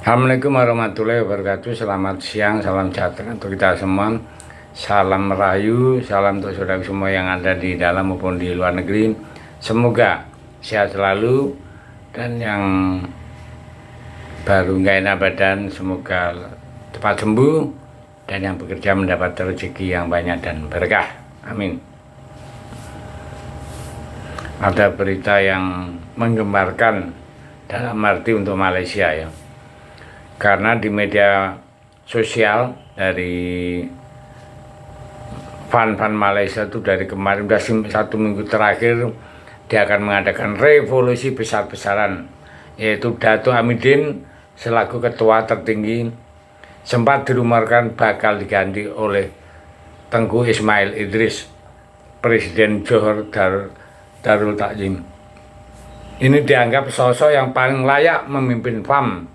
Assalamualaikum warahmatullahi wabarakatuh. Selamat siang, salam sejahtera untuk kita semua. Salam merayu, salam untuk saudara semua yang ada di dalam maupun di luar negeri. Semoga sehat selalu, dan yang baru nggak enak badan semoga cepat sembuh, dan yang bekerja mendapat rezeki yang banyak dan berkah. Amin. Ada berita yang menggembarkan dalam arti untuk Malaysia ya. Karena di media sosial dari fan-fan Malaysia itu dari kemarin udah 1 minggu terakhir dia akan mengadakan revolusi besar-besaran, yaitu Dato' Amidin selaku ketua tertinggi sempat dirumorkan bakal diganti oleh Tengku Ismail Idris, Presiden Johor Darul Takzim. Ini dianggap sosok yang paling layak memimpin FAM.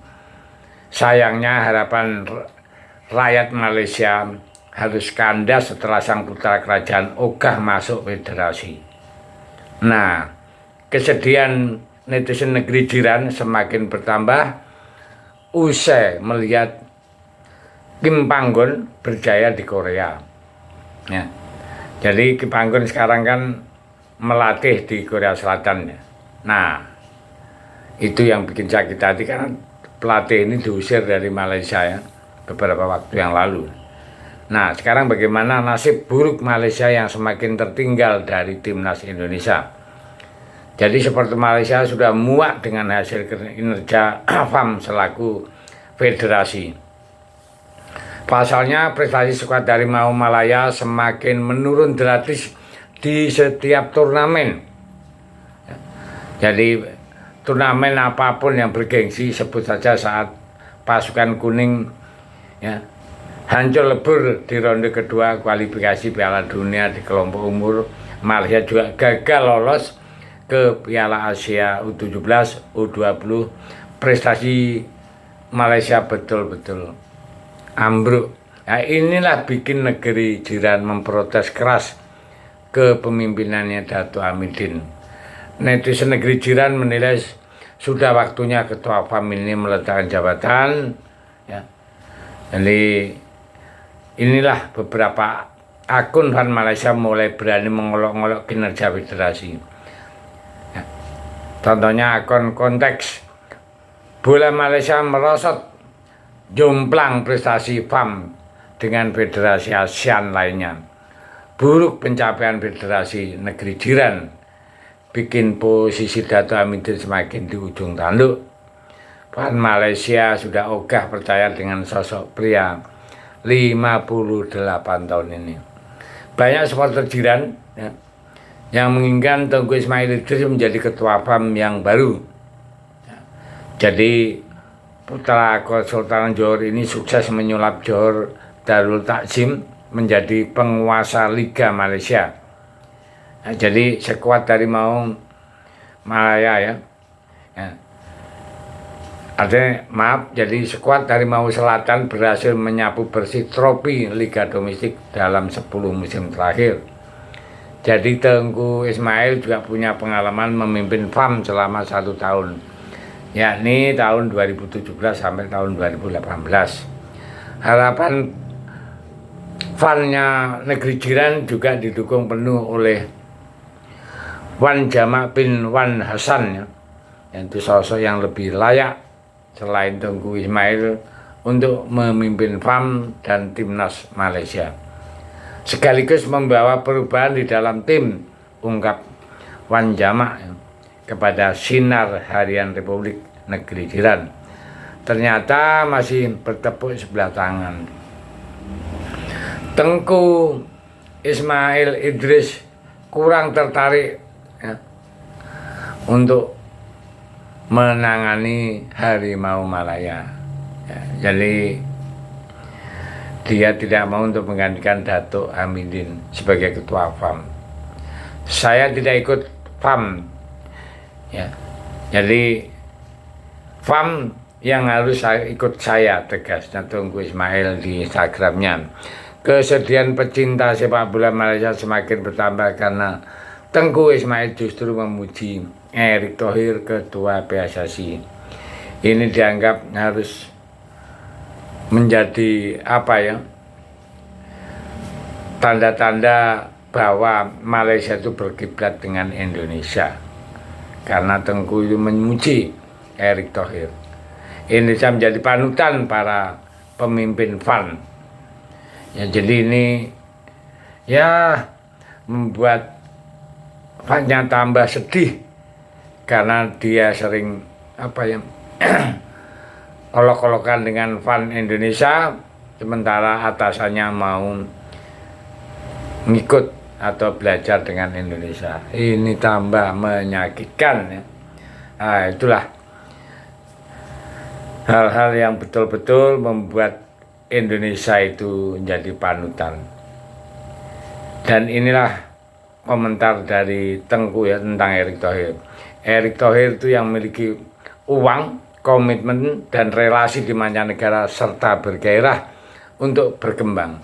Sayangnya harapan rakyat Malaysia harus kandas setelah sang putra kerajaan ogah masuk federasi. Nah, kesedihan netizen negeri jiran semakin bertambah usai melihat Kim Panggon berjaya di Korea. Ya. Jadi Kim Panggon sekarang kan melatih di Korea Selatan. Ya. Nah, itu yang bikin sakit hati karena pelatih ini diusir dari Malaysia ya beberapa waktu yang lalu. Nah, sekarang bagaimana nasib buruk Malaysia yang semakin tertinggal dari timnas Indonesia? Jadi seperti Malaysia sudah muak dengan hasil kinerja FAM selaku federasi. Pasalnya prestasi skuad dari Mau Malaya semakin menurun drastis di setiap turnamen. Jadi turnamen apapun yang bergengsi, sebut saja saat pasukan kuning ya hancur lebur di ronde kedua kualifikasi Piala Dunia di kelompok umur. Malaysia juga gagal lolos ke Piala Asia U17, U20. Prestasi Malaysia betul-betul ambruk. Nah, inilah bikin negeri jiran memprotes keras kepemimpinannya Dato' Amidin. Netizen negeri jiran menilai sudah waktunya ketua FAM ini meletakkan jabatan ya. Jadi inilah beberapa akun fan Malaysia mulai berani mengolok-olok kinerja federasi ya. Contohnya akun konteks bola Malaysia merosot jomplang prestasi FAM dengan federasi ASEAN lainnya. Buruk pencapaian federasi negeri jiran bikin posisi Dato' Amidin semakin di ujung tanduk. Fan Malaysia sudah ogah percaya dengan sosok pria 58 tahun ini. Banyak supporter jiran ya, yang menginginkan Tengku Ismail Idris menjadi ketua FAM yang baru ya. Jadi putra Kesultanan Johor ini sukses menyulap Johor Darul Takzim menjadi penguasa Liga Malaysia. Nah, jadi sekuat dari Mau Malaya ya. Jadi sekuat dari Mau Selatan berhasil menyapu bersih trofi Liga Domestik dalam 10 musim terakhir. Jadi Tengku Ismail juga punya pengalaman memimpin FAM selama 1 tahun, yakni tahun 2017 sampai tahun 2018. Harapan fan-nya negeri jiran juga didukung penuh oleh Wan Jamak bin Wan Hasan ya, yaitu sosok yang lebih layak selain Tengku Ismail untuk memimpin FAM dan timnas Malaysia, sekaligus membawa perubahan di dalam tim, ungkap Wan Jamak ya, kepada Sinar Harian Republik Negeri Jiran. Ternyata masih bertepuk sebelah tangan. Tengku Ismail Idris kurang tertarik ya, untuk menangani Harimau Malaya ya, jadi dia tidak mau untuk menggantikan Dato' Amidin sebagai ketua FAM. Saya tidak ikut FAM ya, jadi FAM yang harus ikut saya, tegasnya Tengku Ismail di Instagramnya. Kesedihan pecinta sepak bola Malaysia semakin bertambah karena Tengku Ismail justru memuji Erick Thohir, ketua PSSI. Ini dianggap harus menjadi apa ya, tanda-tanda bahwa Malaysia itu berkiblat dengan Indonesia, karena Tengku itu memuji Erick Thohir. Indonesia menjadi panutan para pemimpin FAN. Ya, jadi ini ya membuat FAN-nya tambah sedih karena dia sering apa ya olok-olokan dengan FAN Indonesia, sementara atasannya mau ngikut atau belajar dengan Indonesia. Ini tambah menyakitkan ya. Nah, itulah hal-hal yang betul-betul membuat Indonesia itu menjadi panutan. Dan inilah komentar dari Tengku ya tentang Erick Thohir. Erick Thohir itu yang memiliki uang, komitmen, dan relasi di mancanegara serta bergairah untuk berkembang.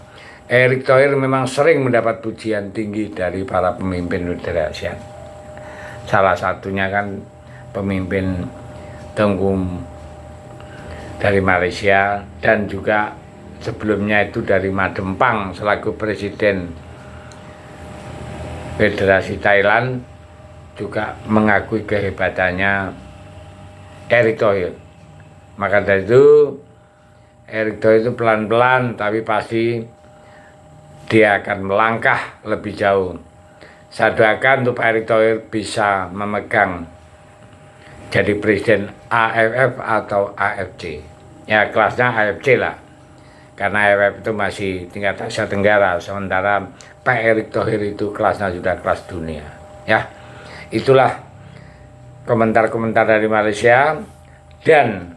Erick Thohir memang sering mendapat pujian tinggi dari para pemimpin negara ASEAN. Salah satunya kan pemimpin Tengku dari Malaysia, dan juga sebelumnya itu dari Madempang selaku Presiden Federasi Thailand juga mengakui kehebatannya Erick Thohir. Maka dari itu Erick Thohir itu pelan-pelan tapi pasti dia akan melangkah lebih jauh. Saya doakan untuk Pak Erick Thohir bisa memegang jadi presiden AFF atau AFC. Ya kelasnya AFC lah, karena AFF itu masih tingkat Asia Tenggara, sementara Pak Erick Thohir itu kelasnya sudah kelas dunia. Ya, itulah komentar-komentar dari Malaysia. Dan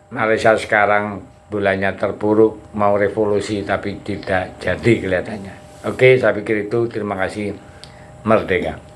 Malaysia sekarang bulannya terpuruk, mau revolusi tapi tidak jadi kelihatannya. Oke, saya pikir itu. Terima kasih. Merdeka.